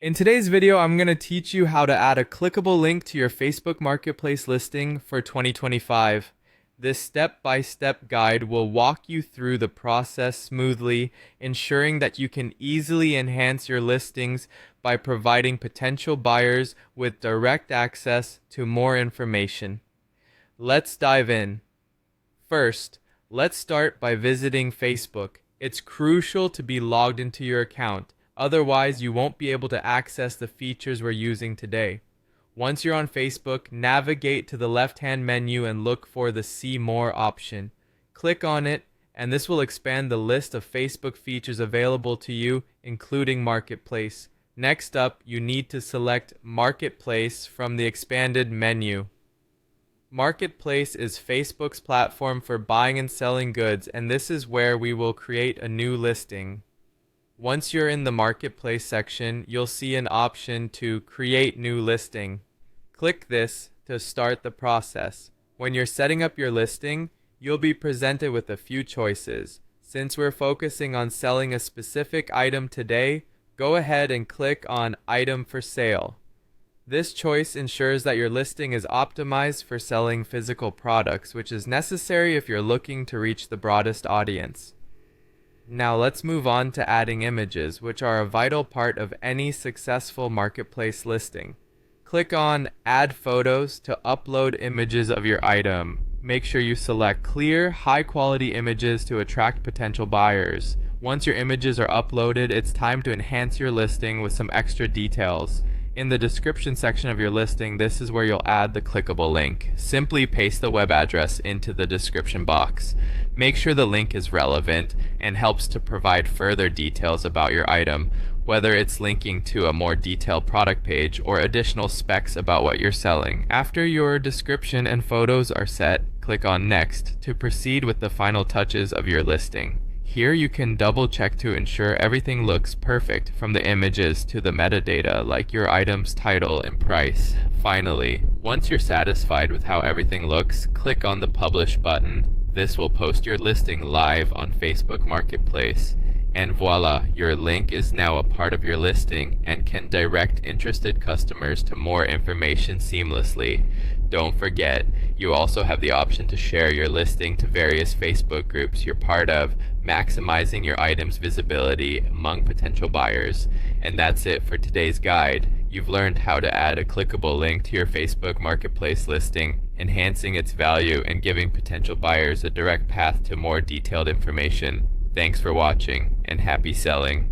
In today's video, I'm going to teach you how to add a clickable link to your Facebook Marketplace listing for 2025. This step-by-step guide will walk you through the process smoothly, ensuring that you can easily enhance your listings by providing potential buyers with direct access to more information. Let's dive in. First, let's start by visiting Facebook. It's crucial to be logged into your account. Otherwise, you won't be able to access the features we're using today. Once you're on Facebook, navigate to the left-hand menu and look for the See More option. Click on it, and this will expand the list of Facebook features available to you, including Marketplace. Next up, you need to select Marketplace from the expanded menu. Marketplace is Facebook's platform for buying and selling goods, and this is where we will create a new listing. Once you're in the Marketplace section, you'll see an option to Create New Listing. Click this to start the process. When you're setting up your listing, you'll be presented with a few choices. Since we're focusing on selling a specific item today, go ahead and click on Item for Sale. This choice ensures that your listing is optimized for selling physical products, which is necessary if you're looking to reach the broadest audience. Now let's move on to adding images, which are a vital part of any successful marketplace listing. Click on Add Photos to upload images of your item. Make sure you select clear, high-quality images to attract potential buyers. Once your images are uploaded, it's time to enhance your listing with some extra details. In the description section of your listing, this is where you'll add the clickable link. Simply paste the web address into the description box. Make sure the link is relevant and helps to provide further details about your item, whether it's linking to a more detailed product page or additional specs about what you're selling. After your description and photos are set, click on Next to proceed with the final touches of your listing. Here you can double check to ensure everything looks perfect, from the images to the metadata like your item's title and price. Finally, once you're satisfied with how everything looks, click on the Publish button. This will post your listing live on Facebook Marketplace. And voila, your link is now a part of your listing and can direct interested customers to more information seamlessly. Don't forget, you also have the option to share your listing to various Facebook groups you're part of, maximizing your item's visibility among potential buyers. And that's it for today's guide. You've learned how to add a clickable link to your Facebook Marketplace listing, enhancing its value and giving potential buyers a direct path to more detailed information. Thanks for watching, and happy selling.